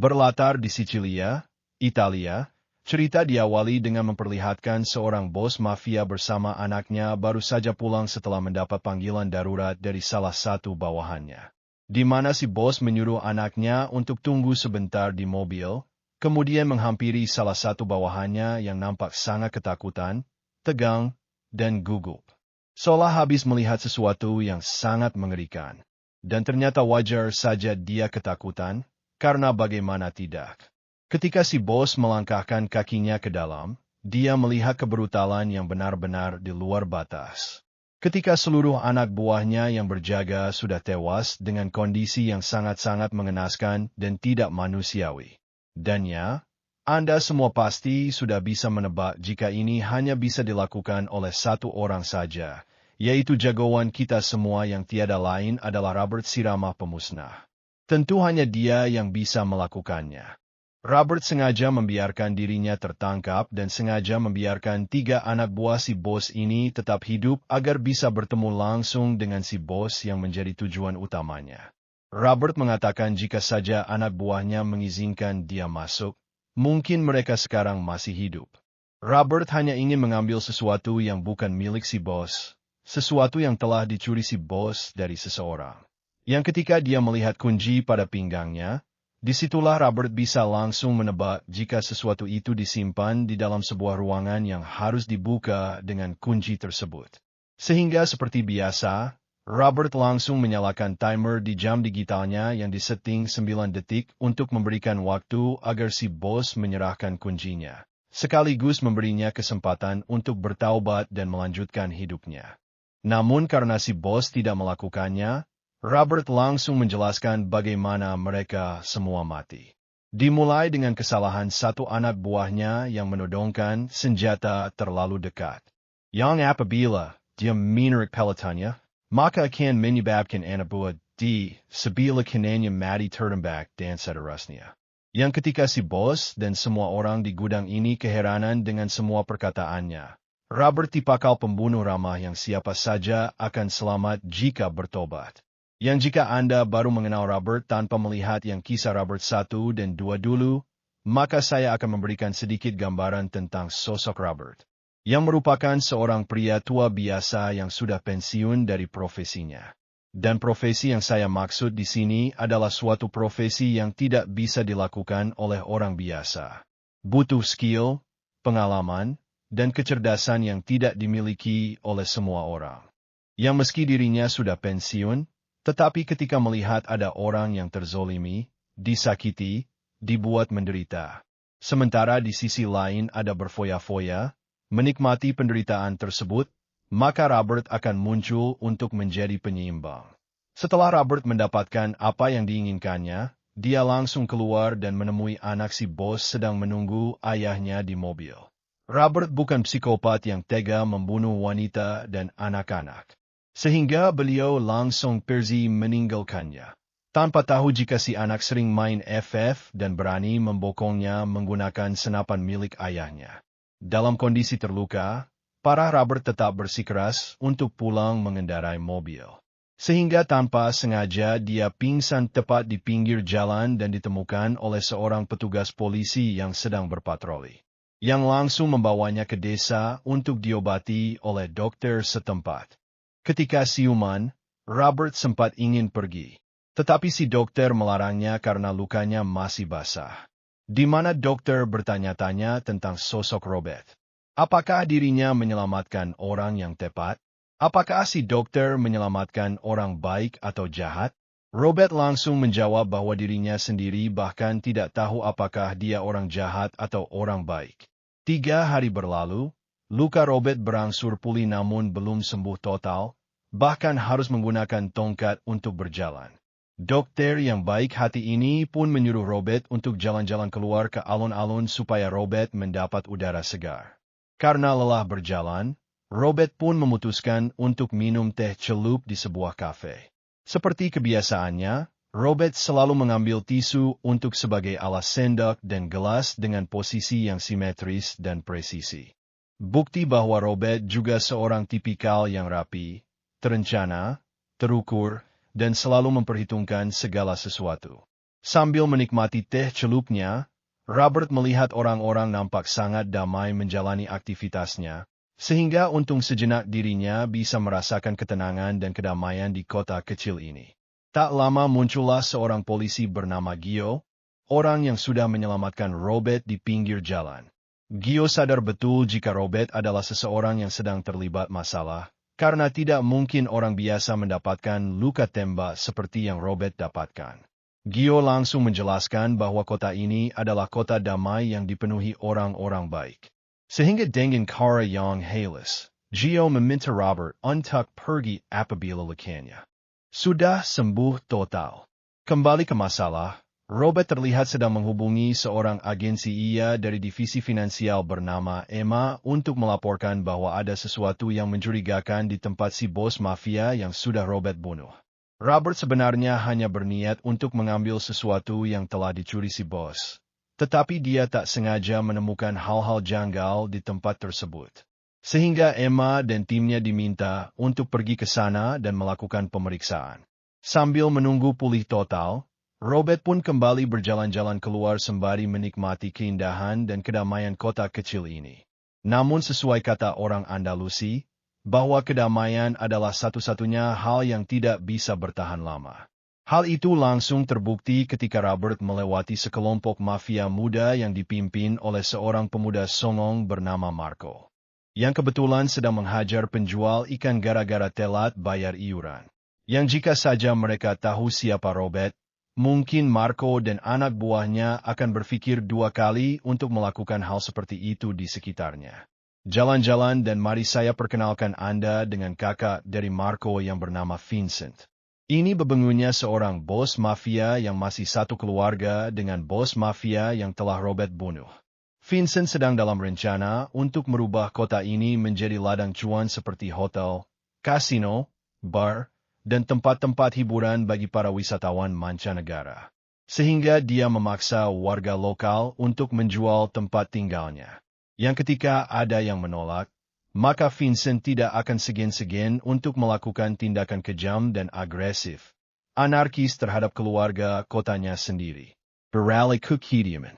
Berlatar di Sicilia, Italia, cerita diawali dengan memperlihatkan seorang bos mafia bersama anaknya baru saja pulang setelah mendapat panggilan darurat dari salah satu bawahannya. Di mana si bos menyuruh anaknya untuk tunggu sebentar di mobil, kemudian menghampiri salah satu bawahannya yang nampak sangat ketakutan, tegang, dan gugup. Seolah habis melihat sesuatu yang sangat mengerikan. Dan ternyata wajar saja dia ketakutan, karena bagaimana tidak. Ketika si bos melangkahkan kakinya ke dalam, dia melihat kebrutalan yang benar-benar di luar batas. Ketika seluruh anak buahnya yang berjaga sudah tewas dengan kondisi yang sangat-sangat mengenaskan dan tidak manusiawi. Dan ya, Anda semua pasti sudah bisa menebak jika ini hanya bisa dilakukan oleh satu orang saja, yaitu jagoan kita semua yang tiada lain adalah Robert si ramah pemusnah. Tentu hanya dia yang bisa melakukannya. Robert sengaja membiarkan dirinya tertangkap dan sengaja membiarkan 3 anak buah si bos ini tetap hidup agar bisa bertemu langsung dengan si bos yang menjadi tujuan utamanya. Robert mengatakan jika saja anak buahnya mengizinkan dia masuk, mungkin mereka sekarang masih hidup. Robert hanya ingin mengambil sesuatu yang bukan milik si bos, sesuatu yang telah dicuri si bos dari seseorang. Yang ketika dia melihat kunci pada pinggangnya, disitulah Robert bisa langsung menebak jika sesuatu itu disimpan di dalam sebuah ruangan yang harus dibuka dengan kunci tersebut. Sehingga seperti biasa, Robert langsung menyalakan timer di jam digitalnya yang disetting 9 detik untuk memberikan waktu agar si bos menyerahkan kuncinya, sekaligus memberinya kesempatan untuk bertaubat dan melanjutkan hidupnya. Namun karena si bos tidak melakukannya, Robert langsung menjelaskan bagaimana mereka semua mati. Dimulai dengan kesalahan satu anak buahnya yang menodongkan senjata terlalu dekat. Yang apabila dia menarik pelotonnya, maka akan menyebabkan anak buah di sebelah kanannya mati tertembak dan seterusnya. Yang ketika si bos dan semua orang di gudang ini keheranan dengan semua perkataannya, Robert tipikal pembunuh ramah yang siapa saja akan selamat jika bertobat. Yang jika Anda baru mengenal Robert tanpa melihat yang kisah Robert 1 dan 2 dulu, maka saya akan memberikan sedikit gambaran tentang sosok Robert, yang merupakan seorang pria tua biasa yang sudah pensiun dari profesinya. Dan profesi yang saya maksud di sini adalah suatu profesi yang tidak bisa dilakukan oleh orang biasa. Butuh skill, pengalaman, dan kecerdasan yang tidak dimiliki oleh semua orang. Yang meski dirinya sudah pensiun, tetapi ketika melihat ada orang yang terzolimi, disakiti, dibuat menderita. Sementara di sisi lain ada berfoya-foya, menikmati penderitaan tersebut, maka Robert akan muncul untuk menjadi penyeimbang. Setelah Robert mendapatkan apa yang diinginkannya, dia langsung keluar dan menemui anak si bos sedang menunggu ayahnya di mobil. Robert bukan psikopat yang tega membunuh wanita dan anak-anak. Sehingga beliau langsung pergi meninggalkannya. Tanpa tahu jika si anak sering main FF dan berani membokongnya menggunakan senapan milik ayahnya. Dalam kondisi terluka, para Robert tetap bersikeras untuk pulang mengendarai mobil. Sehingga tanpa sengaja dia pingsan tepat di pinggir jalan dan ditemukan oleh seorang petugas polisi yang sedang berpatroli. Yang langsung membawanya ke desa untuk diobati oleh dokter setempat. Ketika siuman, Robert sempat ingin pergi. Tetapi si dokter melarangnya karena lukanya masih basah. Di mana dokter bertanya-tanya tentang sosok Robert. Apakah dirinya menyelamatkan orang yang tepat? Apakah si dokter menyelamatkan orang baik atau jahat? Robert langsung menjawab bahwa dirinya sendiri bahkan tidak tahu apakah dia orang jahat atau orang baik. 3 hari berlalu, luka Robert berangsur pulih namun belum sembuh total, bahkan harus menggunakan tongkat untuk berjalan. Dokter yang baik hati ini pun menyuruh Robert untuk jalan-jalan keluar ke alun-alun supaya Robert mendapat udara segar. Karena lelah berjalan, Robert pun memutuskan untuk minum teh celup di sebuah kafe. Seperti kebiasaannya, Robert selalu mengambil tisu untuk sebagai alas sendok dan gelas dengan posisi yang simetris dan presisi. Bukti bahwa Robert juga seorang tipikal yang rapi, terencana, terukur, dan selalu memperhitungkan segala sesuatu. Sambil menikmati teh celupnya, Robert melihat orang-orang nampak sangat damai menjalani aktivitasnya, sehingga untung sejenak dirinya bisa merasakan ketenangan dan kedamaian di kota kecil ini. Tak lama muncullah seorang polisi bernama Gio, orang yang sudah menyelamatkan Robert di pinggir jalan. Gio sadar betul jika Robert adalah seseorang yang sedang terlibat masalah, karena tidak mungkin orang biasa mendapatkan luka tembak seperti yang Robert dapatkan. Gio langsung menjelaskan bahwa kota ini adalah kota damai yang dipenuhi orang-orang baik. Sehingga dengan cara yang halus, Gio meminta Robert untuk pergi apabila lukanya sudah sembuh total. Kembali ke masalah, Robert terlihat sedang menghubungi seorang agensi dari divisi finansial bernama Emma untuk melaporkan bahwa ada sesuatu yang mencurigakan di tempat si bos mafia yang sudah Robert bunuh. Robert sebenarnya hanya berniat untuk mengambil sesuatu yang telah dicuri si bos. Tetapi dia tak sengaja menemukan hal-hal janggal di tempat tersebut. Sehingga Emma dan timnya diminta untuk pergi ke sana dan melakukan pemeriksaan. Sambil menunggu pulih total, Robert pun kembali berjalan-jalan keluar sembari menikmati keindahan dan kedamaian kota kecil ini. Namun sesuai kata orang Andalusi, bahwa kedamaian adalah satu-satunya hal yang tidak bisa bertahan lama. Hal itu langsung terbukti ketika Robert melewati sekelompok mafia muda yang dipimpin oleh seorang pemuda songong bernama Marco, yang kebetulan sedang menghajar penjual ikan gara-gara telat bayar iuran. Yang jika saja mereka tahu siapa Robert, mungkin Marco dan anak buahnya akan berpikir dua kali untuk melakukan hal seperti itu di sekitarnya. Jalan-jalan dan mari saya perkenalkan Anda dengan kakak dari Marco yang bernama Vincent. Ini bebengunya seorang bos mafia yang masih satu keluarga dengan bos mafia yang telah Robert bunuh. Vincent sedang dalam rencana untuk merubah kota ini menjadi ladang cuan seperti hotel, kasino, bar, dan tempat-tempat hiburan bagi para wisatawan mancanegara. Sehingga dia memaksa warga lokal untuk menjual tempat tinggalnya. Yang ketika ada yang menolak, maka Vincent tidak akan segan-segan untuk melakukan tindakan kejam dan agresif, anarkis terhadap keluarga kotanya sendiri. Beralih ke kediaman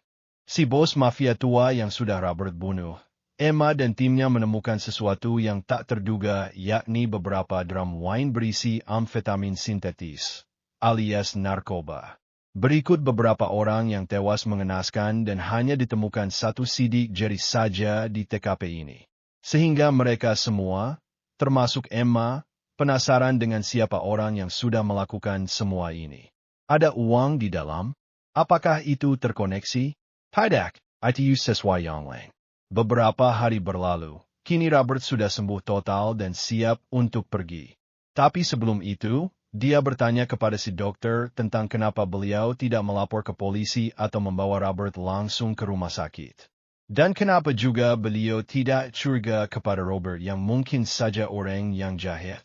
si bos mafia tua yang sudah Robert bunuh, Emma dan timnya menemukan sesuatu yang tak terduga, yakni beberapa drum wine berisi amfetamin sintetis, alias narkoba. Berikut beberapa orang yang tewas mengenaskan dan hanya ditemukan satu sidik jari saja di TKP ini. Sehingga mereka semua, termasuk Emma, penasaran dengan siapa orang yang sudah melakukan semua ini. Ada uang di dalam? Apakah itu terkoneksi? Tidak, itu sesuai yang lain. Beberapa hari berlalu, kini Robert sudah sembuh total dan siap untuk pergi. Tapi sebelum itu, dia bertanya kepada si dokter tentang kenapa beliau tidak melapor ke polisi atau membawa Robert langsung ke rumah sakit. Dan kenapa juga beliau tidak curiga kepada Robert yang mungkin saja orang yang jahat.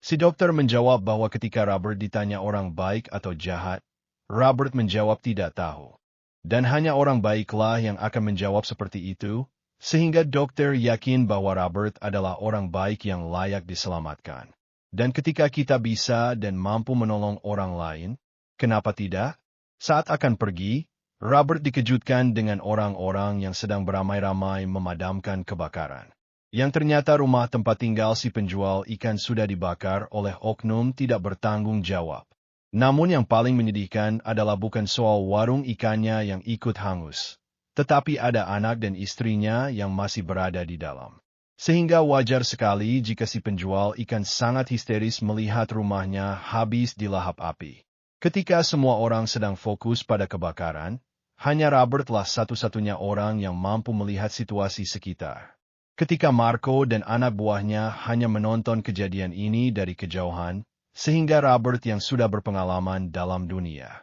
Si dokter menjawab bahwa ketika Robert ditanya orang baik atau jahat, Robert menjawab tidak tahu. Dan hanya orang baiklah yang akan menjawab seperti itu, sehingga dokter yakin bahwa Robert adalah orang baik yang layak diselamatkan. Dan ketika kita bisa dan mampu menolong orang lain, kenapa tidak? Saat akan pergi, Robert dikejutkan dengan orang-orang yang sedang beramai-ramai memadamkan kebakaran. Yang ternyata rumah tempat tinggal si penjual ikan sudah dibakar oleh oknum tidak bertanggung jawab. Namun yang paling menyedihkan adalah bukan soal warung ikannya yang ikut hangus, tetapi ada anak dan istrinya yang masih berada di dalam. Sehingga wajar sekali jika si penjual ikan sangat histeris melihat rumahnya habis dilahap api. Ketika semua orang sedang fokus pada kebakaran, hanya Robertlah satu-satunya orang yang mampu melihat situasi sekitar. Ketika Marco dan anak buahnya hanya menonton kejadian ini dari kejauhan, sehingga Robert yang sudah berpengalaman dalam dunia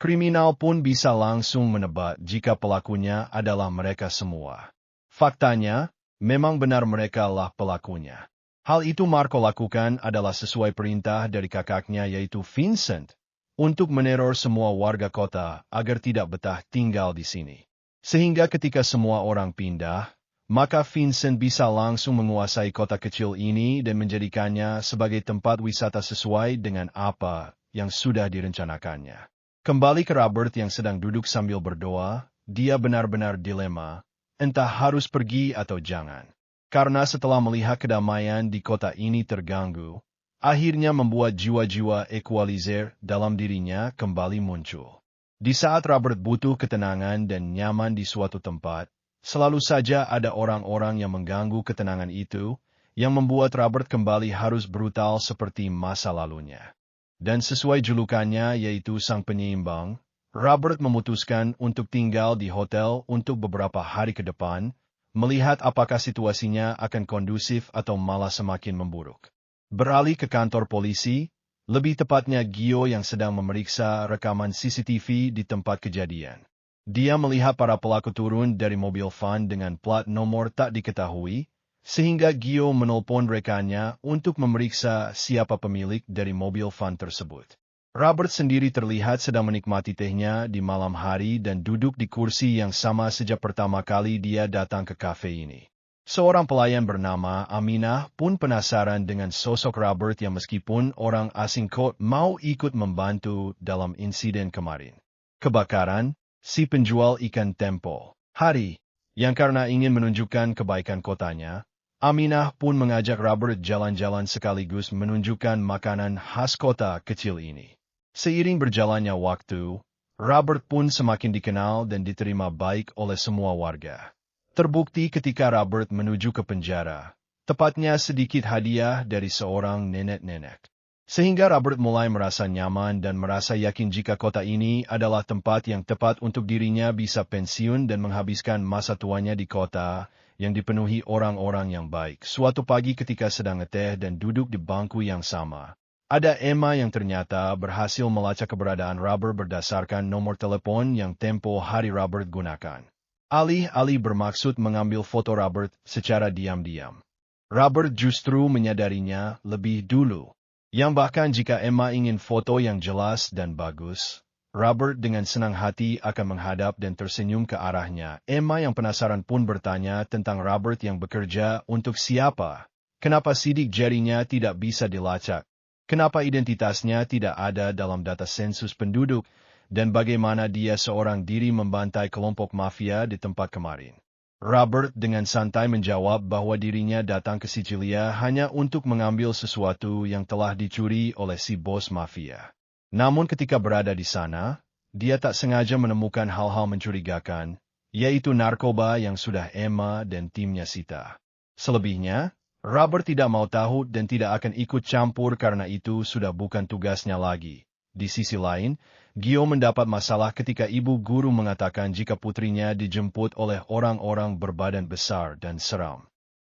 kriminal pun bisa langsung menebak jika pelakunya adalah mereka semua. Faktanya, memang benar mereka lah pelakunya. Hal itu Marco lakukan adalah sesuai perintah dari kakaknya yaitu Vincent, untuk meneror semua warga kota agar tidak betah tinggal di sini. Sehingga ketika semua orang pindah, maka Vincent bisa langsung menguasai kota kecil ini dan menjadikannya sebagai tempat wisata sesuai dengan apa yang sudah direncanakannya. Kembali ke Robert yang sedang duduk sambil berdoa, dia benar-benar dilema, entah harus pergi atau jangan. Karena setelah melihat kedamaian di kota ini terganggu, akhirnya membuat jiwa-jiwa equalizer dalam dirinya kembali muncul. Di saat Robert butuh ketenangan dan nyaman di suatu tempat, selalu saja ada orang-orang yang mengganggu ketenangan itu, yang membuat Robert kembali harus brutal seperti masa lalunya. Dan sesuai julukannya yaitu sang penyeimbang, Robert memutuskan untuk tinggal di hotel untuk beberapa hari ke depan, melihat apakah situasinya akan kondusif atau malah semakin memburuk. Beralih ke kantor polisi, lebih tepatnya Gio yang sedang memeriksa rekaman CCTV di tempat kejadian. Dia melihat para pelaku turun dari mobil van dengan plat nomor tak diketahui, sehingga Gio menelpon rekannya untuk memeriksa siapa pemilik dari mobil van tersebut. Robert sendiri terlihat sedang menikmati tehnya di malam hari dan duduk di kursi yang sama sejak pertama kali dia datang ke kafe ini. Seorang pelayan bernama Aminah pun penasaran dengan sosok Robert yang meskipun orang asing kok mau ikut membantu dalam insiden kemarin. Kebakaran, si penjual ikan tempo hari, yang karena ingin menunjukkan kebaikan kotanya, Aminah pun mengajak Robert jalan-jalan sekaligus menunjukkan makanan khas kota kecil ini. Seiring berjalannya waktu, Robert pun semakin dikenal dan diterima baik oleh semua warga. Terbukti ketika Robert menuju ke penjara, tepatnya sedikit hadiah dari seorang nenek-nenek. Sehingga Robert mulai merasa nyaman dan merasa yakin jika kota ini adalah tempat yang tepat untuk dirinya bisa pensiun dan menghabiskan masa tuanya di kota yang dipenuhi orang-orang yang baik. Suatu pagi ketika sedang ngeteh dan duduk di bangku yang sama, ada Emma yang ternyata berhasil melacak keberadaan Robert berdasarkan nomor telepon yang tempo hari Robert gunakan. Alih-alih bermaksud mengambil foto Robert secara diam-diam, Robert justru menyadarinya lebih dulu. Yang bahkan jika Emma ingin foto yang jelas dan bagus, Robert dengan senang hati akan menghadap dan tersenyum ke arahnya. Emma yang penasaran pun bertanya tentang Robert yang bekerja untuk siapa, kenapa sidik jarinya tidak bisa dilacak, kenapa identitasnya tidak ada dalam data sensus penduduk, dan bagaimana dia seorang diri membantai kelompok mafia di tempat kemarin. Robert dengan santai menjawab bahwa dirinya datang ke Sicilia hanya untuk mengambil sesuatu yang telah dicuri oleh si bos mafia. Namun ketika berada di sana, dia tak sengaja menemukan hal-hal mencurigakan, yaitu narkoba yang sudah Emma dan timnya sita. Selebihnya, Robert tidak mau tahu dan tidak akan ikut campur karena itu sudah bukan tugasnya lagi. Di sisi lain, Gio mendapat masalah ketika ibu guru mengatakan jika putrinya dijemput oleh orang-orang berbadan besar dan seram.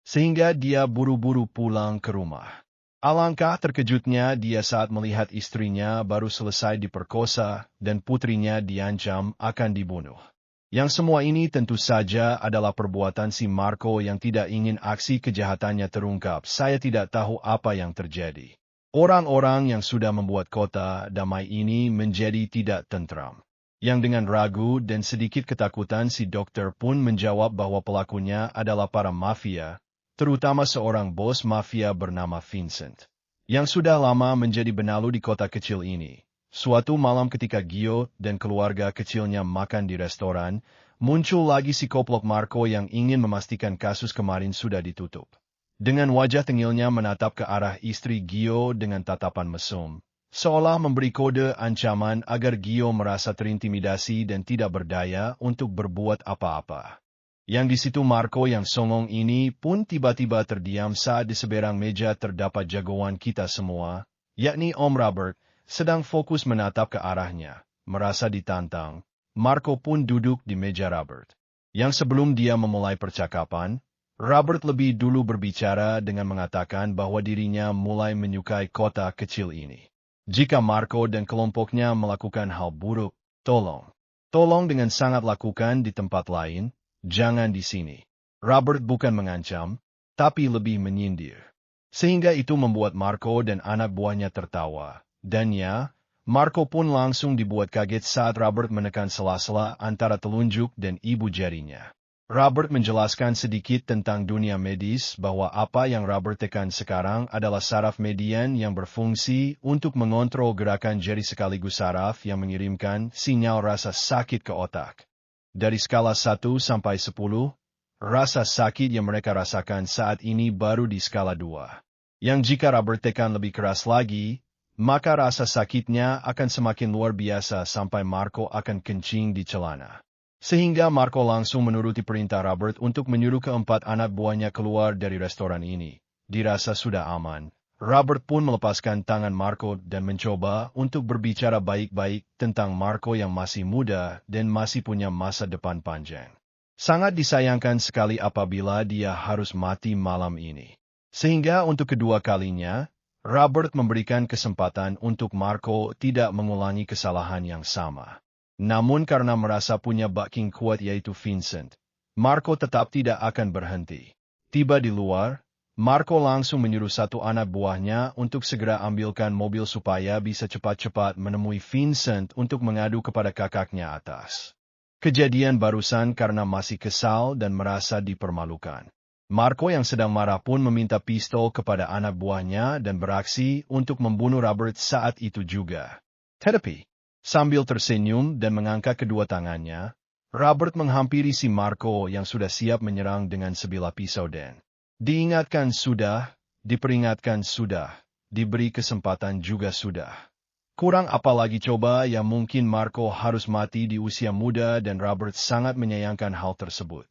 Sehingga dia buru-buru pulang ke rumah. Alangkah terkejutnya dia saat melihat istrinya baru selesai diperkosa dan putrinya diancam akan dibunuh. Yang semua ini tentu saja adalah perbuatan si Marco yang tidak ingin aksi kejahatannya terungkap. Saya tidak tahu apa yang terjadi. Orang-orang yang sudah membuat kota damai ini menjadi tidak tentram. Yang dengan ragu dan sedikit ketakutan si dokter pun menjawab bahwa pelakunya adalah para mafia, terutama seorang bos mafia bernama Vincent, yang sudah lama menjadi benalu di kota kecil ini. Suatu malam ketika Gio dan keluarga kecilnya makan di restoran, muncul lagi si koplok Marco yang ingin memastikan kasus kemarin sudah ditutup. Dengan wajah tengilnya menatap ke arah istri Gio dengan tatapan mesum, seolah memberi kode ancaman agar Gio merasa terintimidasi dan tidak berdaya untuk berbuat apa-apa. Yang di situ Marco yang songong ini pun tiba-tiba terdiam saat di seberang meja terdapat jagoan kita semua, yakni Om Robert, sedang fokus menatap ke arahnya. Merasa ditantang, Marco pun duduk di meja Robert. Yang sebelum dia memulai percakapan, Robert lebih dulu berbicara dengan mengatakan bahwa dirinya mulai menyukai kota kecil ini. Jika Marco dan kelompoknya melakukan hal buruk, tolong dengan sangat lakukan di tempat lain, jangan di sini. Robert bukan mengancam, tapi lebih menyindir. Sehingga itu membuat Marco dan anak buahnya tertawa. Dan ya, Marco pun langsung dibuat kaget saat Robert menekan sela-sela antara telunjuk dan ibu jarinya. Robert menjelaskan sedikit tentang dunia medis bahwa apa yang Robert tekan sekarang adalah saraf median yang berfungsi untuk mengontrol gerakan jari sekaligus saraf yang mengirimkan sinyal rasa sakit ke otak. Dari skala 1 sampai 10, rasa sakit yang mereka rasakan saat ini baru di skala 2. Yang jika Robert tekan lebih keras lagi, maka rasa sakitnya akan semakin luar biasa sampai Marco akan kencing di celana. Sehingga Marco langsung menuruti perintah Robert untuk menyuruh keempat anak buahnya keluar dari restoran ini. Dirasa sudah aman. Robert pun melepaskan tangan Marco dan mencoba untuk berbicara baik-baik tentang Marco yang masih muda dan masih punya masa depan panjang. Sangat disayangkan sekali apabila dia harus mati malam ini. Sehingga untuk kedua kalinya, Robert memberikan kesempatan untuk Marco tidak mengulangi kesalahan yang sama. Namun karena merasa punya backing kuat yaitu Vincent, Marco tetap tidak akan berhenti. Tiba di luar, Marco langsung menyuruh satu anak buahnya untuk segera ambilkan mobil supaya bisa cepat-cepat menemui Vincent untuk mengadu kepada kakaknya atas kejadian barusan karena masih kesal dan merasa dipermalukan. Marco yang sedang marah pun meminta pistol kepada anak buahnya dan beraksi untuk membunuh Robert saat itu juga. Tetapi, sambil tersenyum dan mengangkat kedua tangannya, Robert menghampiri si Marco yang sudah siap menyerang dengan sebilah pisau dan diingatkan sudah, diperingatkan sudah, diberi kesempatan juga sudah. Kurang apa lagi coba yang mungkin Marco harus mati di usia muda dan Robert sangat menyayangkan hal tersebut.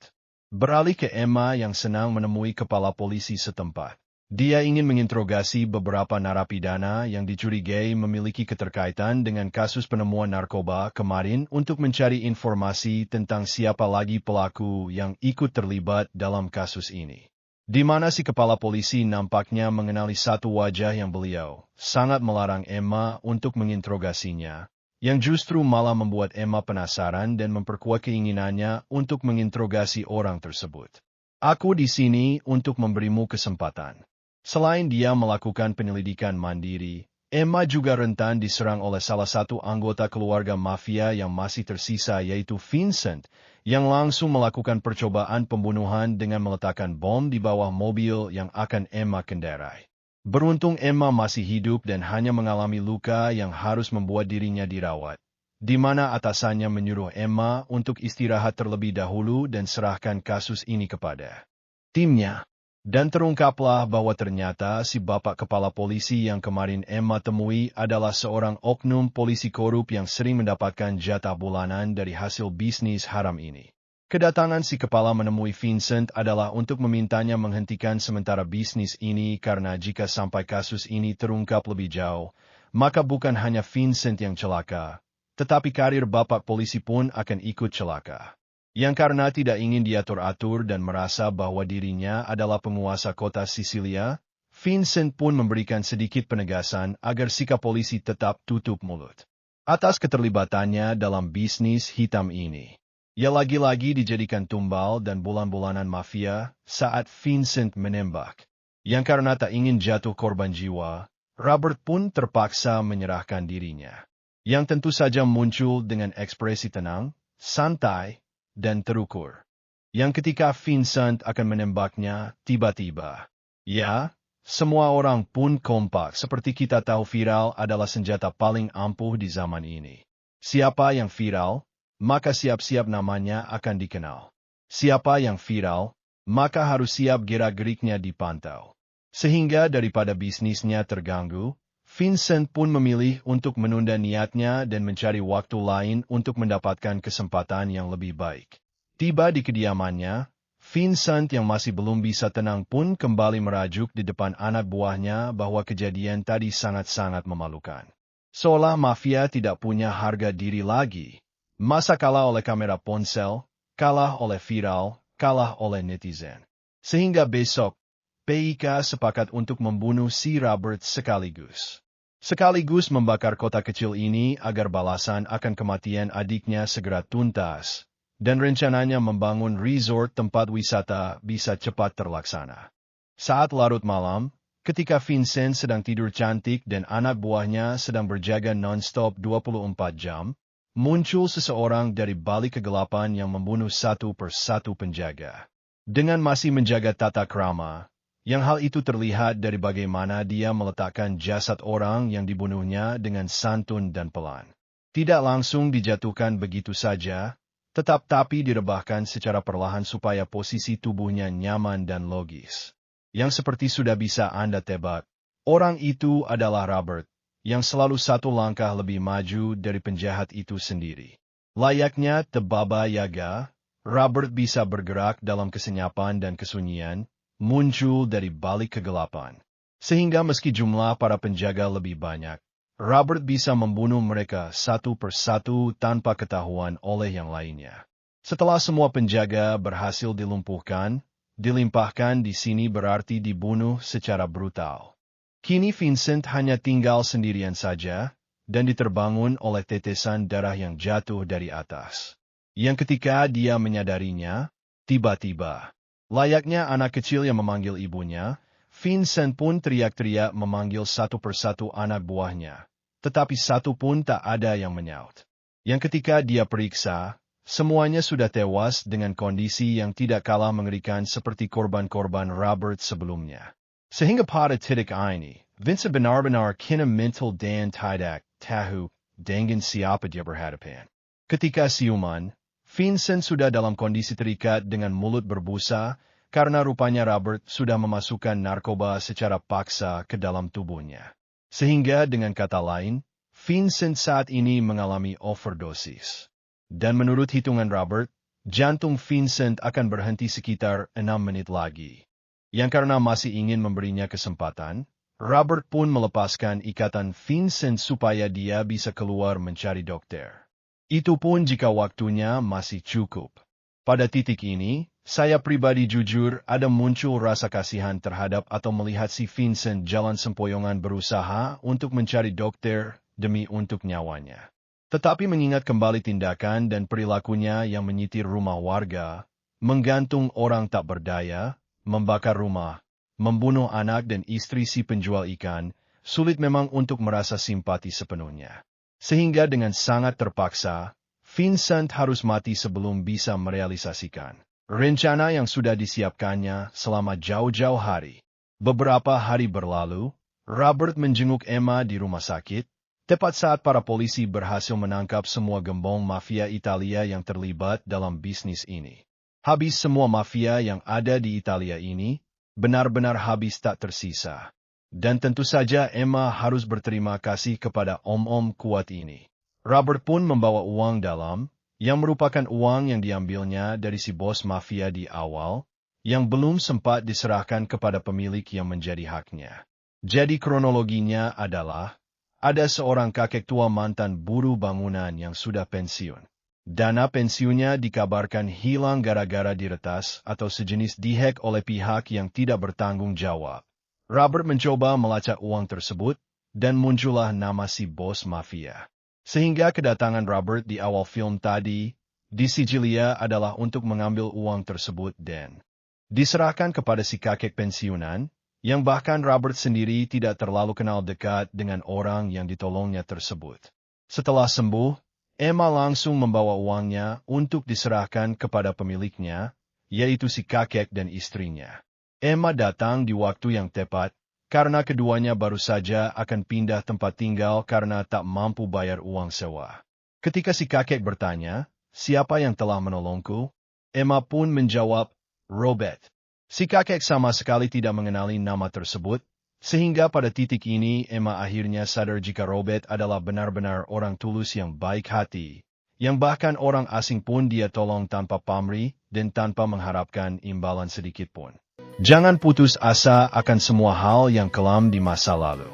Beralih ke Emma yang senang menemui kepala polisi setempat. Dia ingin menginterogasi beberapa narapidana yang dicurigai memiliki keterkaitan dengan kasus penemuan narkoba kemarin untuk mencari informasi tentang siapa lagi pelaku yang ikut terlibat dalam kasus ini. Di mana si kepala polisi nampaknya mengenali satu wajah yang beliau sangat melarang Emma untuk menginterogasinya, yang justru malah membuat Emma penasaran dan memperkuat keinginannya untuk menginterogasi orang tersebut. Aku di sini untuk memberimu kesempatan. Selain dia melakukan penyelidikan mandiri, Emma juga rentan diserang oleh salah satu anggota keluarga mafia yang masih tersisa yaitu Vincent, yang langsung melakukan percobaan pembunuhan dengan meletakkan bom di bawah mobil yang akan Emma kendarai. Beruntung Emma masih hidup dan hanya mengalami luka yang harus membuat dirinya dirawat, di mana atasannya menyuruh Emma untuk istirahat terlebih dahulu dan serahkan kasus ini kepada timnya. Dan terungkaplah bahwa ternyata si bapak kepala polisi yang kemarin Emma temui adalah seorang oknum polisi korup yang sering mendapatkan jatah bulanan dari hasil bisnis haram ini. Kedatangan si kepala menemui Vincent adalah untuk memintanya menghentikan sementara bisnis ini karena jika sampai kasus ini terungkap lebih jauh, maka bukan hanya Vincent yang celaka, tetapi karir bapak polisi pun akan ikut celaka. Yang karena tidak ingin diatur-atur dan merasa bahwa dirinya adalah penguasa kota Sisilia, Vincent pun memberikan sedikit penegasan agar sikap polisi tetap tutup mulut atas keterlibatannya dalam bisnis hitam ini. Ia lagi-lagi dijadikan tumbal dan bulan-bulanan mafia saat Vincent menembak. Yang karena tak ingin jatuh korban jiwa, Robert pun terpaksa menyerahkan dirinya. Yang tentu saja muncul dengan ekspresi tenang, santai, dan terukur. Yang ketika Vincent akan menembaknya, tiba-tiba. Ya, semua orang pun kompak seperti kita tahu viral adalah senjata paling ampuh di zaman ini. Siapa yang viral, maka siap-siap namanya akan dikenal. Siapa yang viral, maka harus siap gerak-geriknya dipantau. Sehingga daripada bisnisnya terganggu, Vincent pun memilih untuk menunda niatnya dan mencari waktu lain untuk mendapatkan kesempatan yang lebih baik. Tiba di kediamannya, Vincent yang masih belum bisa tenang pun kembali merajuk di depan anak buahnya bahwa kejadian tadi sangat-sangat memalukan. Seolah mafia tidak punya harga diri lagi. Masa kalah oleh kamera ponsel, kalah oleh viral, kalah oleh netizen. Sehingga besok, PIK sepakat untuk membunuh si Robert sekaligus. Sekaligus membakar kota kecil ini agar balasan akan kematian adiknya segera tuntas, dan rencananya membangun resort tempat wisata bisa cepat terlaksana. Saat larut malam, ketika Vincent sedang tidur cantik dan anak buahnya sedang berjaga non-stop 24 jam, muncul seseorang dari balik kegelapan yang membunuh satu persatu penjaga. Dengan masih menjaga tata krama, yang hal itu terlihat dari bagaimana dia meletakkan jasad orang yang dibunuhnya dengan santun dan pelan. Tidak langsung dijatuhkan begitu saja, tapi direbahkan secara perlahan supaya posisi tubuhnya nyaman dan logis. Yang seperti sudah bisa Anda tebak, orang itu adalah Robert, yang selalu satu langkah lebih maju dari penjahat itu sendiri. Layaknya Baba Yaga, Robert bisa bergerak dalam kesenyapan dan kesunyian, muncul dari balik kegelapan. Sehingga meski jumlah para penjaga lebih banyak, Robert bisa membunuh mereka satu persatu tanpa ketahuan oleh yang lainnya. Setelah semua penjaga berhasil dilumpuhkan, dilimpahkan di sini berarti dibunuh secara brutal. Kini Vincent hanya tinggal sendirian saja, dan diterbangun oleh tetesan darah yang jatuh dari atas. Yang ketika dia menyadarinya, tiba-tiba, layaknya anak kecil yang memanggil ibunya, Vincent pun teriak-teriak memanggil satu persatu anak buahnya, tetapi satu pun tak ada yang menyaut. Yang ketika dia periksa, semuanya sudah tewas dengan kondisi yang tidak kalah mengerikan seperti korban-korban Robert sebelumnya. Sehingga pada titik ini, Vincent benar-benar kena mental dan tidak tahu dengan siapa dia berhadapan. Ketika siuman, Vincent sudah dalam kondisi terikat dengan mulut berbusa, karena rupanya Robert sudah memasukkan narkoba secara paksa ke dalam tubuhnya. Sehingga dengan kata lain, Vincent saat ini mengalami overdosis. Dan menurut hitungan Robert, jantung Vincent akan berhenti sekitar 6 menit lagi. Yang karena masih ingin memberinya kesempatan, Robert pun melepaskan ikatan Vincent supaya dia bisa keluar mencari dokter. Itu pun jika waktunya masih cukup. Pada titik ini, saya pribadi jujur ada muncul rasa kasihan terhadap atau melihat si Vincent jalan sempoyongan berusaha untuk mencari dokter demi untuk nyawanya. Tetapi mengingat kembali tindakan dan perilakunya yang menyitir rumah warga, menggantung orang tak berdaya, membakar rumah, membunuh anak dan istri si penjual ikan, sulit memang untuk merasa simpati sepenuhnya. Sehingga dengan sangat terpaksa, Vincent harus mati sebelum bisa merealisasikan rencana yang sudah disiapkannya selama jauh-jauh hari. Beberapa hari berlalu, Robert menjenguk Emma di rumah sakit, tepat saat para polisi berhasil menangkap semua gembong mafia Italia yang terlibat dalam bisnis ini. Habis semua mafia yang ada di Italia ini, benar-benar habis tak tersisa. Dan tentu saja Emma harus berterima kasih kepada om-om kuat ini. Robert pun membawa uang dalam, yang merupakan uang yang diambilnya dari si bos mafia di awal, yang belum sempat diserahkan kepada pemilik yang menjadi haknya. Jadi kronologinya adalah, ada seorang kakek tua mantan buruh bangunan yang sudah pensiun. Dana pensiunnya dikabarkan hilang gara-gara diretas atau sejenis dihek oleh pihak yang tidak bertanggung jawab. Robert mencoba melacak uang tersebut, dan muncullah nama si bos mafia. Sehingga kedatangan Robert di awal film tadi, di Sicilia adalah untuk mengambil uang tersebut dan diserahkan kepada si kakek pensiunan, yang bahkan Robert sendiri tidak terlalu kenal dekat dengan orang yang ditolongnya tersebut. Setelah sembuh, Emma langsung membawa uangnya untuk diserahkan kepada pemiliknya, yaitu si kakek dan istrinya. Emma datang di waktu yang tepat, karena keduanya baru saja akan pindah tempat tinggal karena tak mampu bayar uang sewa. Ketika si kakek bertanya, siapa yang telah menolongku? Emma pun menjawab, Robert. Si kakek sama sekali tidak mengenali nama tersebut, sehingga pada titik ini Emma akhirnya sadar jika Robert adalah benar-benar orang tulus yang baik hati, yang bahkan orang asing pun dia tolong tanpa pamrih dan tanpa mengharapkan imbalan sedikitpun. Jangan putus asa akan semua hal yang kelam di masa lalu.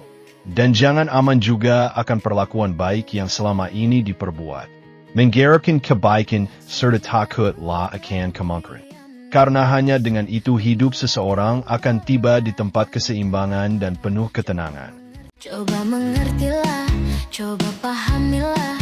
Dan jangan aman juga akan perlakuan baik yang selama ini diperbuat. Menggerakkan kebaikan serta takutlah akan kemungkaran. Karena hanya dengan itu hidup seseorang akan tiba di tempat keseimbangan dan penuh ketenangan. Coba mengertilah, coba pahamilah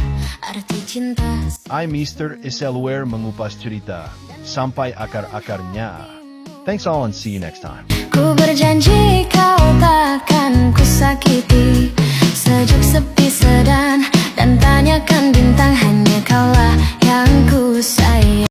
arti cinta. Mr. Iselwer mengupas cerita sampai akar-akarnya. Thanks all and see you next time. Ku berjanji kau takkan ku sakiti, sejuk sepi sedan dan tanyakan bintang, hanya kaulah yang ku sayang.